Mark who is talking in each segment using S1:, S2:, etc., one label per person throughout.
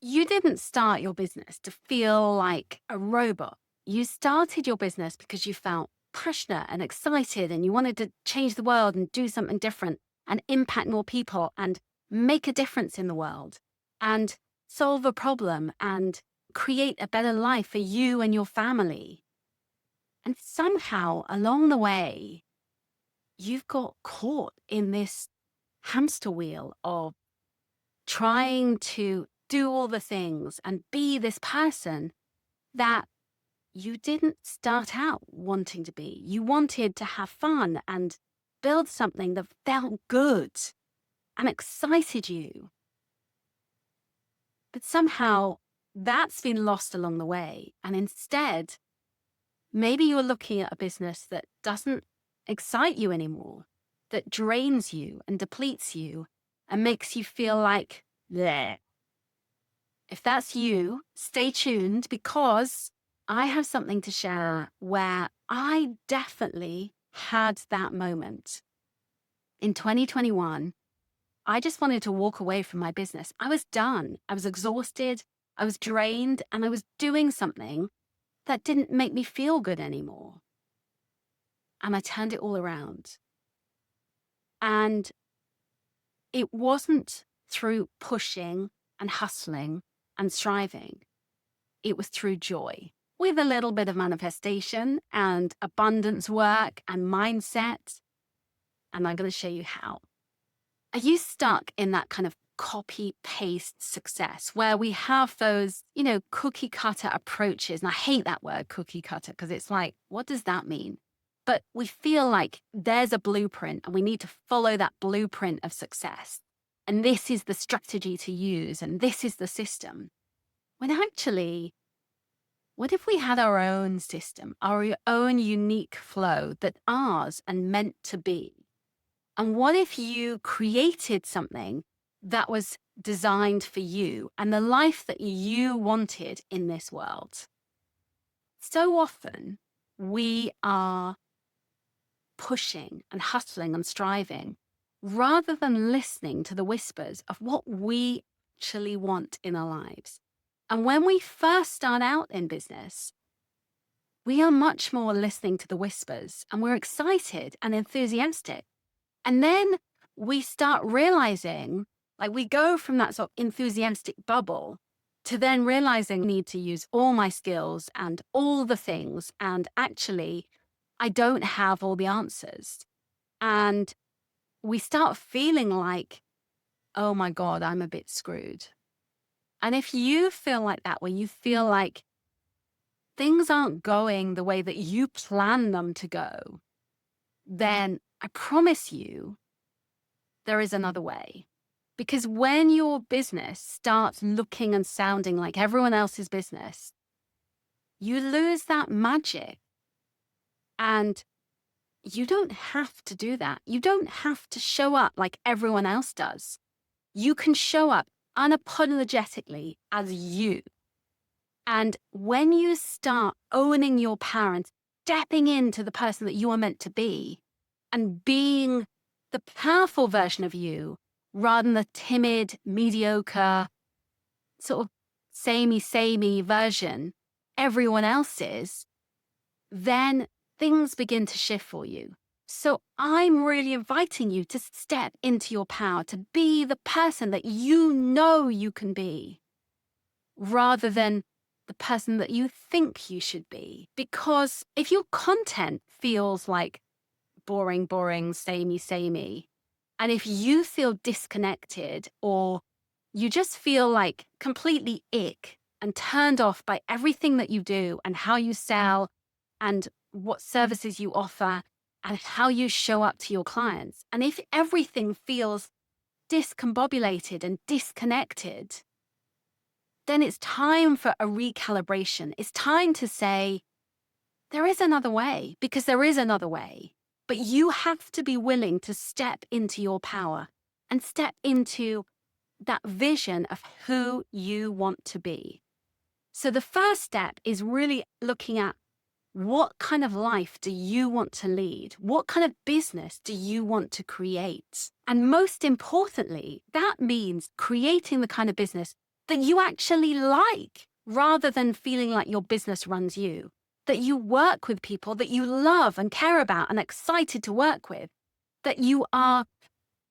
S1: You didn't start your business to feel like a robot. You started your business because you felt passionate and excited and you wanted to change the world and do something different and impact more people and make a difference in the world and solve a problem and create a better life for you and your family. And somehow along the way, you've got caught in this hamster wheel of trying to do all the things and be this person that you didn't start out wanting to be. You wanted to have fun and build something that felt good and excited you. But somehow that's been lost along the way. And instead, maybe you're looking at a business that doesn't excite you anymore, that drains you and depletes you and makes you feel like, bleh. If that's you, stay tuned because I have something to share where I definitely had that moment. In 2021, I just wanted to walk away from my business. I was done. I was exhausted. I was drained and I was doing something that didn't make me feel good anymore. And I turned it all around. And it wasn't through pushing and hustling and striving. It was through joy with a little bit of manifestation and abundance work and mindset. And I'm going to show you how. Are you stuck in that kind of copy paste success where we have those, cookie cutter approaches? And I hate that word cookie cutter because it's like, what does that mean? But we feel like there's a blueprint and we need to follow that blueprint of success. And this is the strategy to use. And this is the system. When actually, what if we had our own system, our own unique flow that ours and meant to be? And what if you created something that was designed for you and the life that you wanted in this world? So often we are pushing and hustling and striving rather than listening to the whispers of what we actually want in our lives. And when we first start out in business, we are much more listening to the whispers and we're excited and enthusiastic. And then we start realizing, like we go from that sort of enthusiastic bubble to then realizing I need to use all my skills and all the things. And actually, I don't have all the answers. And we start feeling like, oh my God, I'm a bit screwed. And if you feel like that, where you feel like things aren't going the way that you plan them to go, then I promise you there is another way. Because when your business starts looking and sounding like everyone else's business, you lose that magic. And you don't have to do that. You don't have to show up like everyone else does. You can show up unapologetically as you. And when you start owning your power and stepping into the person that you are meant to be and being the powerful version of you rather than the timid, mediocre, sort of samey version everyone else is, then things begin to shift for you. So I'm really inviting you to step into your power, to be the person that you know you can be, rather than the person that you think you should be. Because if your content feels like boring, samey, and if you feel disconnected or you just feel like completely ick and turned off by everything that you do and how you sell and what services you offer and how you show up to your clients, and if everything feels discombobulated and disconnected, then it's time for a recalibration. It's time to say, there is another way, because there is another way. But you have to be willing to step into your power and step into that vision of who you want to be. So the first step is really looking at what kind of life do you want to lead? What kind of business do you want to create? And most importantly, that means creating the kind of business that you actually like, rather than feeling like your business runs you, that you work with people that you love and care about and excited to work with, that you are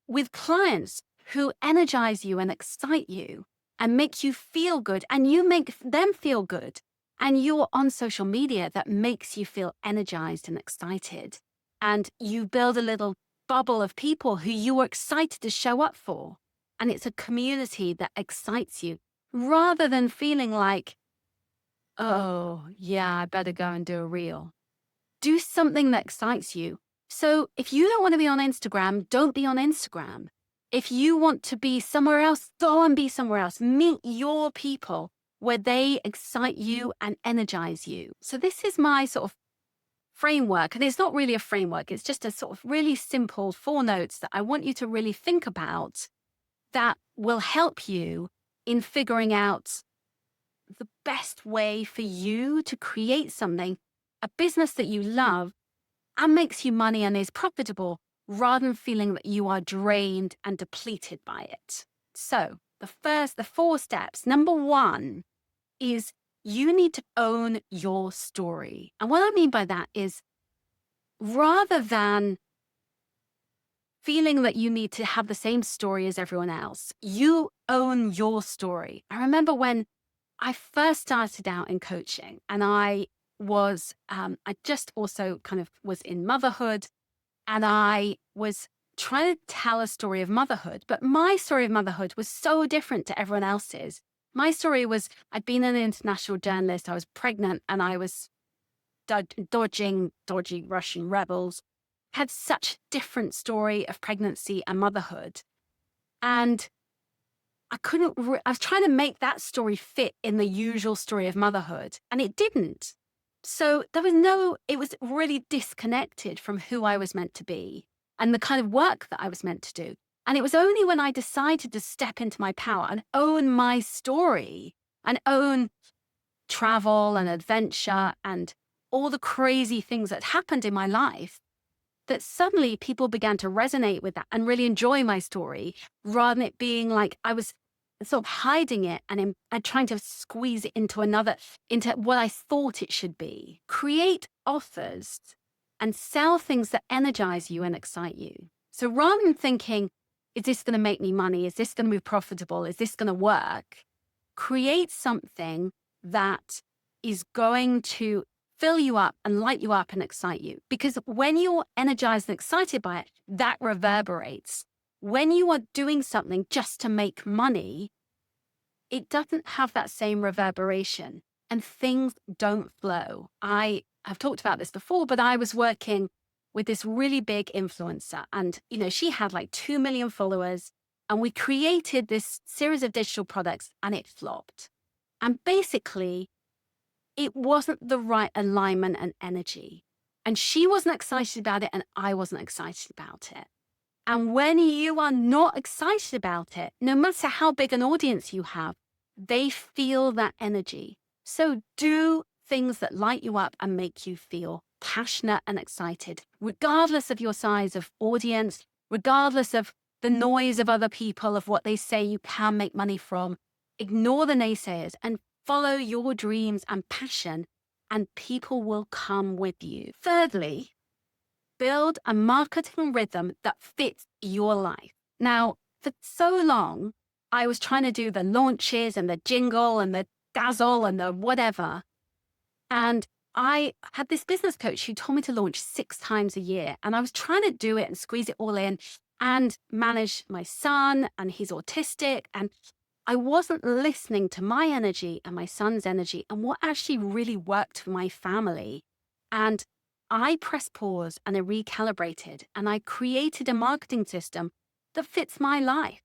S1: with clients who energize you and excite you and make you feel good, and you make them feel good. And you're on social media that makes you feel energized and excited. And you build a little bubble of people who you are excited to show up for. And it's a community that excites you, rather than feeling like, oh, yeah, I better go and do a reel. Do something that excites you. So if you don't want to be on Instagram, don't be on Instagram. If you want to be somewhere else, go and be somewhere else. Meet your people where they excite you and energize you. So this is my sort of framework. And it's not really a framework. It's just a sort of really simple 4 notes that I want you to really think about, that will help you in figuring out the best way for you to create something, a business that you love and makes you money and is profitable, rather than feeling that you are drained and depleted by it. So the 4 steps. Number 1 is you need to own your story. And what I mean by that is, rather than feeling that you need to have the same story as everyone else, you own your story. I remember when I first started out in coaching, and I just also kind of was in motherhood, and I was trying to tell a story of motherhood, but my story of motherhood was so different to everyone else's. My story was, I'd been an international journalist, I was pregnant, and I was dodging dodgy Russian rebels, had such different story of pregnancy and motherhood. And I was trying to make that story fit in the usual story of motherhood, and it didn't. So it was really disconnected from who I was meant to be and the kind of work that I was meant to do. And it was only when I decided to step into my power and own my story and own travel and adventure and all the crazy things that happened in my life, that suddenly people began to resonate with that and really enjoy my story, rather than it being like I was sort of hiding it and trying to squeeze it into what I thought it should be. Create offers and sell things that energize you and excite you. So rather than thinking, is this going to make me money? Is this going to be profitable? Is this going to work? Create something that is going to fill you up and light you up and excite you. Because when you're energized and excited by it, that reverberates. When you are doing something just to make money, it doesn't have that same reverberation and things don't flow. I have talked about this before, but I was working with this really big influencer, and she had like 2 million followers, and we created this series of digital products and it flopped. And basically, it wasn't the right alignment and energy. And she wasn't excited about it and I wasn't excited about it. And when you are not excited about it, no matter how big an audience you have, they feel that energy. So do things that light you up and make you feel passionate and excited, regardless of your size of audience, regardless of the noise of other people, of what they say you can make money from. Ignore the naysayers and follow your dreams and passion, and people will come with you. Thirdly, build a marketing rhythm that fits your life. Now, for so long, I was trying to do the launches and the jingle and the dazzle and the whatever. And I had this business coach who told me to launch 6 times a year. And I was trying to do it and squeeze it all in and manage my son, and he's autistic. And I wasn't listening to my energy and my son's energy and what actually really worked for my family. And I pressed pause and I recalibrated, and I created a marketing system that fits my life.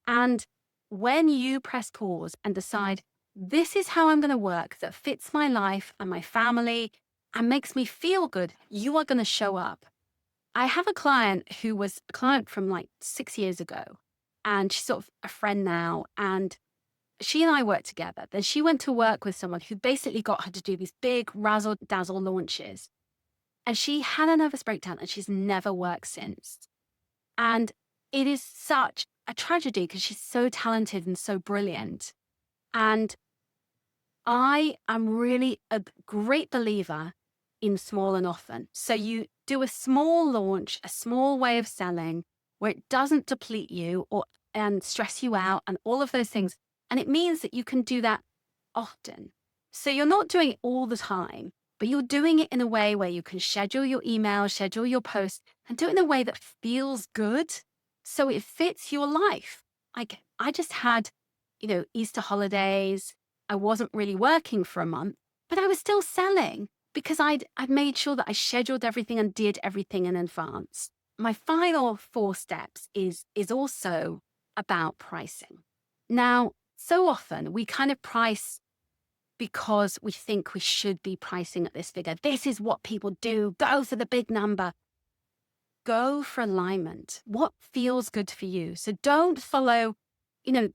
S1: And when you press pause and decide, this is how I'm going to work that fits my life and my family and makes me feel good, you are going to show up. I have a client who was a client from like 6 years ago, and she's sort of a friend now. And she and I worked together. Then she went to work with someone who basically got her to do these big razzle dazzle launches. And she had a nervous breakdown and she's never worked since. And it is such a tragedy because she's so talented and so brilliant. And I am really a great believer in small and often. So you do a small launch, a small way of selling where it doesn't deplete you or and stress you out and all of those things. And it means that you can do that often. So you're not doing it all the time, but you're doing it in a way where you can schedule your email, schedule your posts, and do it in a way that feels good. So it fits your life. Like I just had, Easter holidays. I wasn't really working for a month, but I was still selling because I'd made sure that I scheduled everything and did everything in advance. My final 4 steps is also about pricing. Now, so often we kind of price because we think we should be pricing at this figure. This is what people do. Go for the big number. Go for alignment. What feels good for you? So don't follow,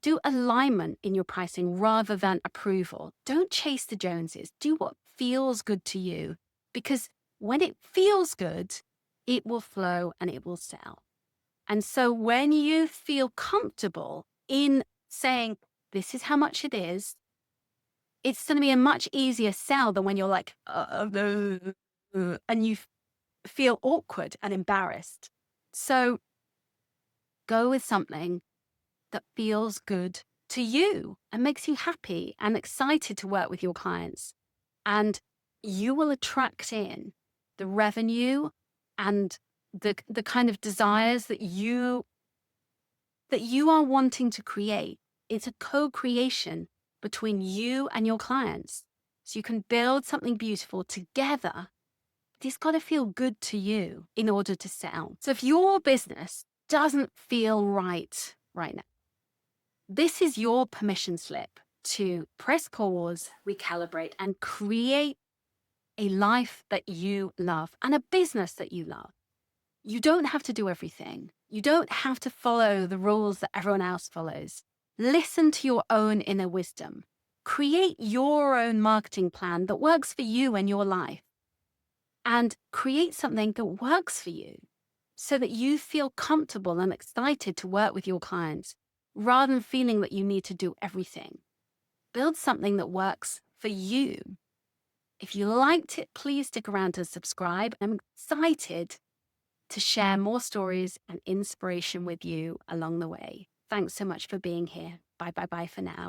S1: do alignment in your pricing rather than approval. Don't chase the Joneses. Do what feels good to you, because when it feels good, it will flow and it will sell. And so when you feel comfortable in saying, this is how much it is, it's going to be a much easier sell than when you're like, and you feel awkward and embarrassed. So go with something that feels good to you and makes you happy and excited to work with your clients. And you will attract in the revenue and the kind of desires that you are wanting to create. It's a co-creation between you and your clients. So you can build something beautiful together. It's got to feel good to you in order to sell. So if your business doesn't feel right now, this is your permission slip to press pause, recalibrate, and create a life that you love and a business that you love. You don't have to do everything. You don't have to follow the rules that everyone else follows. Listen to your own inner wisdom. Create your own marketing plan that works for you and your life. And create something that works for you so that you feel comfortable and excited to work with your clients rather than feeling that you need to do everything. Build something that works for you. If you liked it, please stick around to subscribe. I'm excited to share more stories and inspiration with you along the way. Thanks so much for being here. Bye for now.